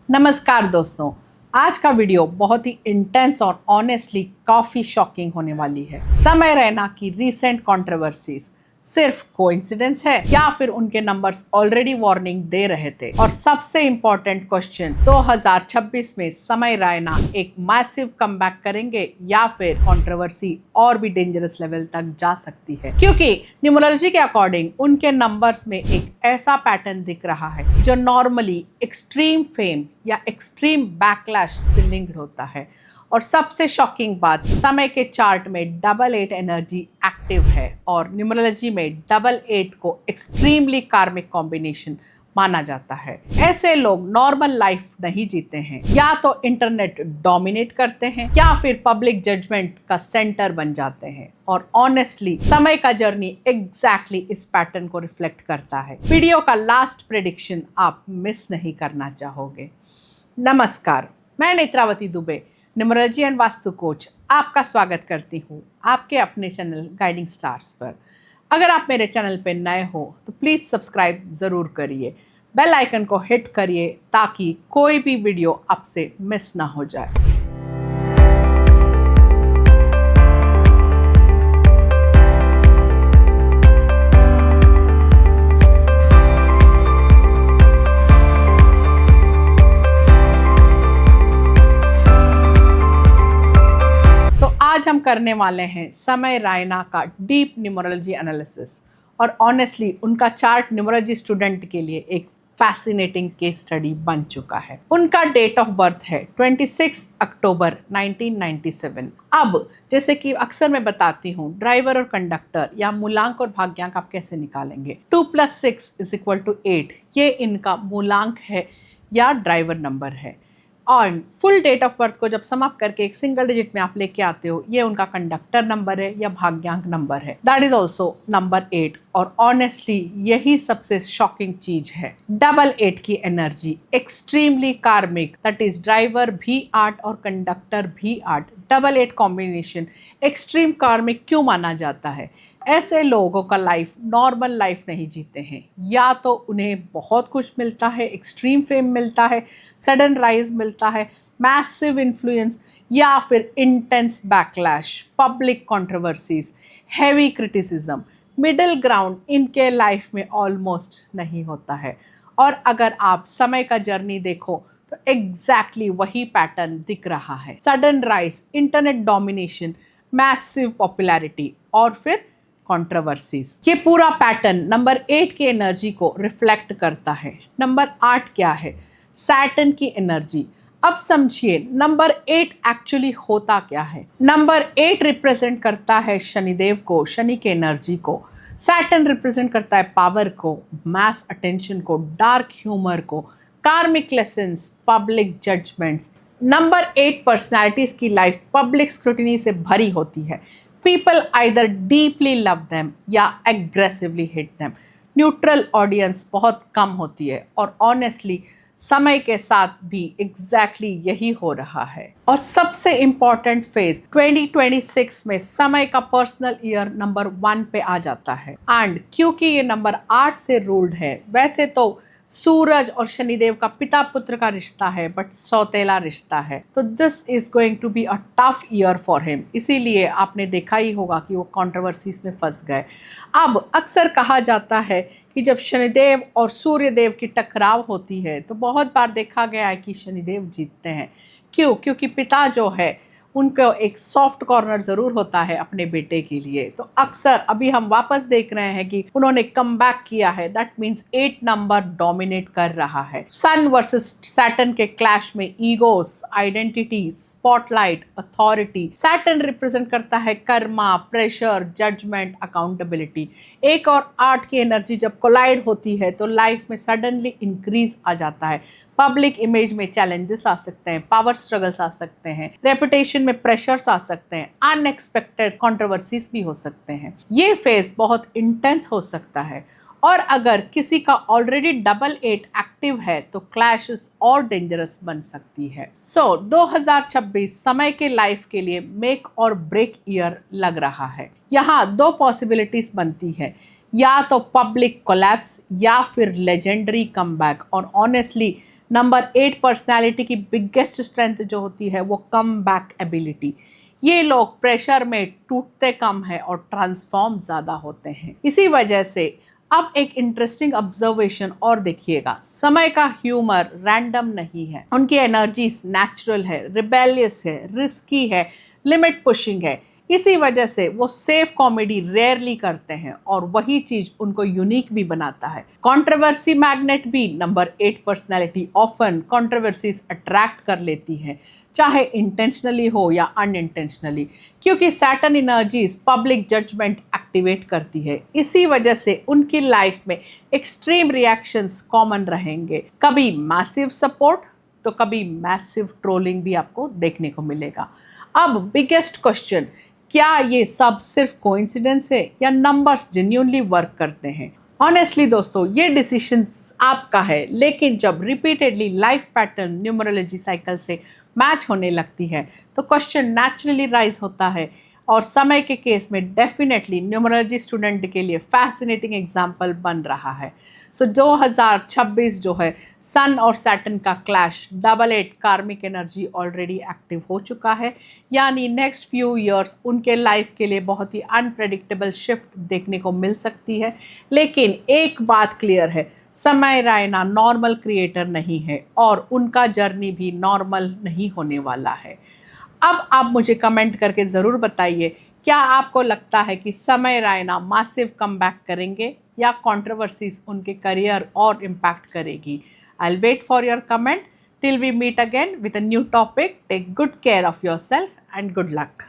नमस्कार दोस्तों, आज का वीडियो बहुत ही इंटेंस और ऑनेस्टली काफ़ी शॉकिंग होने वाली है। समय रैना की रीसेंट कंट्रोवर्सीज सिर्फ कोइंसिडेंस है या फिर उनके नंबर्स ऑलरेडी वार्निंग दे रहे थे? और सबसे इम्पोर्टेंट क्वेश्चन, 2026 में समय रैना एक मैसिव कमबैक करेंगे या फिर कंट्रोवर्सी और भी डेंजरस लेवल तक जा सकती है? क्योंकि न्यूमरोलॉजी के अकॉर्डिंग उनके नंबर्स में एक ऐसा पैटर्न दिख रहा है जो नॉर्मली एक्सट्रीम फेम या एक्सट्रीम बैकलैश से लिंक्ड होता है। और सबसे शॉकिंग बात, समय के चार्ट में 88 एनर्जी एक्टिव है और न्यूमरोलॉजी में 88 को एक्सट्रीमली कार्मिक कॉम्बिनेशन माना जाता है। ऐसे लोग नॉर्मल लाइफ नहीं जीते हैं, या तो इंटरनेट डोमिनेट करते हैं या फिर पब्लिक जजमेंट का सेंटर बन जाते हैं। और ऑनेस्टली समय का जर्नी एग्जैक्टली इस पैटर्न को रिफ्लेक्ट करता है। वीडियो का लास्ट प्रेडिक्शन आप मिस नहीं करना चाहोगे। नमस्कार, मैं Netravati Dubey, numerology and vastu coach, आपका स्वागत करती हूँ आपके अपने चैनल गाइडिंग स्टार्स पर। अगर आप मेरे चैनल पर नए हो तो प्लीज़ सब्सक्राइब ज़रूर करिए, बेल आइकन को हिट करिए ताकि कोई भी वीडियो आपसे मिस ना हो जाए। आज हम करने वाले हैं समय रैना का डीप न्यूमरोलॉजी एनालिसिस। और ऑनेस्टली उनका चार्ट न्यूमरोलॉजी स्टूडेंट के लिए एक फैसिनेटिंग केस स्टडी बन चुका है। उनका डेट ऑफ बर्थ है 26 अक्टूबर 1997। अब जैसे कि अक्सर मैं बताती हूँ, ड्राइवर और कंडक्टर या मूलांक और भाग्यांक आप कैसे निकालेंगे। 2 + 6 = 8, ये इनका मूलांक है या ड्राइवर नंबर है। और फुल डेट ऑफ बर्थ को जब समाप्त करके एक सिंगल डिजिट में आप लेके आते हो, ये उनका कंडक्टर नंबर है या भाग्यांक नंबर है। That is also number 8। और ऑनेस्टली यही सबसे शॉकिंग चीज है, 88 की एनर्जी एक्सट्रीमली कार्मिक, दैट इज ड्राइवर भी 8 और कंडक्टर भी 8। 88 कॉम्बिनेशन एक्सट्रीम कार्मिक क्यों माना जाता है? ऐसे लोगों का लाइफ नॉर्मल लाइफ नहीं जीते हैं, या तो उन्हें बहुत कुछ मिलता है, एक्सट्रीम फेम मिलता है, सडन राइज मिलता है, मैसिव इन्फ्लुएंस, या फिर intense backlash, public controversies, heavy criticism. Middle ground इनके लाइफ में ऑलमोस्ट नहीं होता है। और अगर आप समय का जर्नी देखो तो एग्जैक्टली वही पैटर्न दिख रहा है। Sudden rise, internet domination, massive popularity और फिर कंट्रोवर्सीज। ये पूरा पैटर्न नंबर 8 की एनर्जी को रिफ्लेक्ट करता है। नंबर 8 क्या है? सैटर्न की एनर्जी। अब समझिए नंबर 8 एक्चुअली होता क्या है। नंबर 8 रिप्रेजेंट करता है शनिदेव को, शनि के एनर्जी को। सैटर्न रिप्रेजेंट करता है पावर को, मास अटेंशन को, डार्क ह्यूमर को, karmic lessons, public judgements. Number 8 personalities की लाइफ पब्लिक स्क्रूटिनी से भरी होती है। People either deeply love them या aggressively hit them. Neutral audience बहुत कम होती है। और ऑनेस्टली समय के साथ भी एग्जैक्टली यही हो रहा है। और सबसे इंपॉर्टेंट फेज 2026 में समय का पर्सनल ईयर नंबर 1 पे आ जाता है। एंड क्योंकि ये नंबर 8 से रूल्ड है, वैसे तो सूरज और शनिदेव का पिता पुत्र का रिश्ता है, बट सौतेला रिश्ता है, तो this is going to be a tough year for him. इसीलिए आपने देखा ही होगा कि वो कंट्रोवर्सीज में फंस गए। अब अक्सर कहा जाता है कि जब शनिदेव और सूर्यदेव की टकराव होती है तो बहुत बार देखा गया है कि शनिदेव जीतते हैं। क्यों? क्योंकि पिता जो है उनको एक सॉफ्ट कॉर्नर ज़रूर होता है अपने बेटे के लिए। तो अक्सर अभी हम वापस देख रहे हैं कि उन्होंने कम बैक किया है। दैट मीन्स 8 नंबर डोमिनेट कर रहा है। सन वर्सेस सैटर्न के क्लैश में egos, identity, spotlight, authority. Saturn represent करता है कर्मा, प्रेशर, जजमेंट, अकाउंटेबिलिटी। 1 और 8 की एनर्जी जब कोलाइड होती है तो लाइफ में सडनली इंक्रीज आ जाता है। पब्लिक इमेज में चैलेंजेस आ सकते हैं, पावर स्ट्रगल्स आ सकते हैं, रेपुटेशन में प्रेशर्स आ सकते हैं, अनएक्सपेक्टेड कंट्रोवर्सीज भी हो सकते हैं। ये फेज बहुत इंटेंस हो सकता है। और अगर किसी का ऑलरेडी 88 एक्टिव है तो क्लैशेस और डेंजरस बन सकती है। 2026 समय के लाइफ के लिए मेक और ब्रेक ईयर लग रहा है। यहाँ 2 पॉसिबिलिटीज बनती है, या तो पब्लिक कोलैप्स या फिर लेजेंडरी कमबैक। और ऑनेस्टली नंबर 8 पर्सनैलिटी की बिगेस्ट स्ट्रेंथ जो होती है वो कम बैक एबिलिटी। ये लोग प्रेशर में टूटते कम है और ट्रांसफॉर्म ज़्यादा होते हैं। इसी वजह से अब एक इंटरेस्टिंग ऑब्जर्वेशन और देखिएगा, समय का ह्यूमर रैंडम नहीं है, उनकी एनर्जीज नेचुरल है, रिबेलियस है, रिस्की है, लिमिट पुशिंग है। इसी वजह से वो सेफ कॉमेडी रेयरली करते हैं और वही चीज उनको यूनिक भी बनाता है। कंट्रोवर्सी मैग्नेट भी number 8 personality often controversies attract कर लेती है, चाहे इंटेंशनली हो या अनइंटेंशनली, क्योंकि Saturn energies public judgement activate करती है। इसी वजह से उनकी लाइफ में एक्सट्रीम रिएक्शंस कॉमन रहेंगे, कभी मैसिव सपोर्ट तो कभी मैसिव ट्रोलिंग भी आपको देखने को मिलेगा। अब बिगेस्ट क्वेश्चन, क्या ये सब सिर्फ कोइंसिडेंस है या नंबर्स जेन्युइनली वर्क करते हैं? ऑनेस्टली दोस्तों, ये डिसीजन आपका है, लेकिन जब repeatedly life pattern numerology cycle से मैच होने लगती है तो क्वेश्चन नेचुरली राइज होता है। और समय के केस में डेफिनेटली न्यूमरोलॉजी स्टूडेंट के लिए फैसिनेटिंग एग्जाम्पल बन रहा है। सो 2026 जो है, सन और सैटर्न का क्लैश, डबल 8 कार्मिक एनर्जी ऑलरेडी एक्टिव हो चुका है, यानी नेक्स्ट फ्यू ईयर्स उनके लाइफ के लिए बहुत ही अनप्रेडिक्टेबल शिफ्ट देखने को मिल सकती है। लेकिन एक बात क्लियर है, समय रायना नॉर्मल क्रिएटर नहीं है और उनका जर्नी भी नॉर्मल नहीं होने वाला है। अब आप मुझे कमेंट करके ज़रूर बताइए, क्या आपको लगता है कि समय रायना मासिव कमबैक करेंगे या कंट्रोवर्सीज उनके करियर और इम्पैक्ट करेगी? I will wait for your comment. Till we meet again with a new topic, take good care of yourself and good luck.